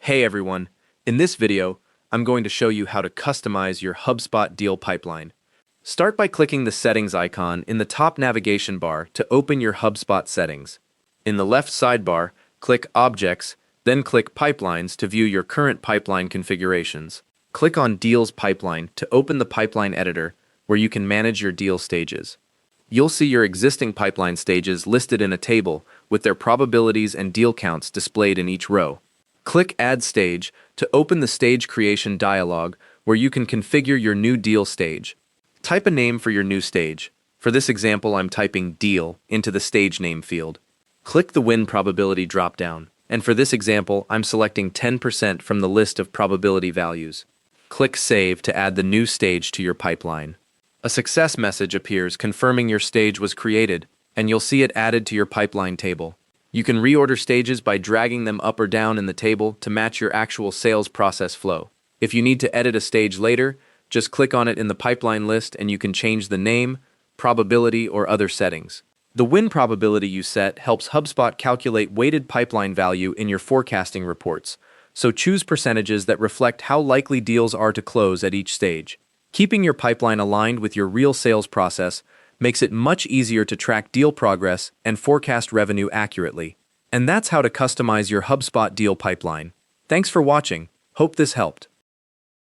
Hey everyone, in this video, I'm going to show you how to customize your HubSpot deal pipeline. Start by clicking the settings icon in the top navigation bar to open your HubSpot settings. In the left sidebar, click Objects, then click Pipelines to view your current pipeline configurations. Click on Deals Pipeline to open the pipeline editor where you can manage your deal stages. You'll see your existing pipeline stages listed in a table with their probabilities and deal counts displayed in each row. Click Add Stage to open the stage creation dialog where you can configure your new deal stage. Type a name for your new stage. For this example, I'm typing Deal into the stage name field. Click the Win Probability dropdown, and for this example, I'm selecting 10% from the list of probability values. Click Save to add the new stage to your pipeline. A success message appears confirming your stage was created, and you'll see it added to your pipeline table. You can reorder stages by dragging them up or down in the table to match your actual sales process flow. If you need to edit a stage later, just click on it in the pipeline list and you can change the name, probability, or other settings. The win probability you set helps HubSpot calculate weighted pipeline value in your forecasting reports, so choose percentages that reflect how likely deals are to close at each stage. Keeping your pipeline aligned with your real sales process makes it much easier to track deal progress and forecast revenue accurately. And that's how to customize your HubSpot deal pipeline. Thanks for watching. Hope this helped.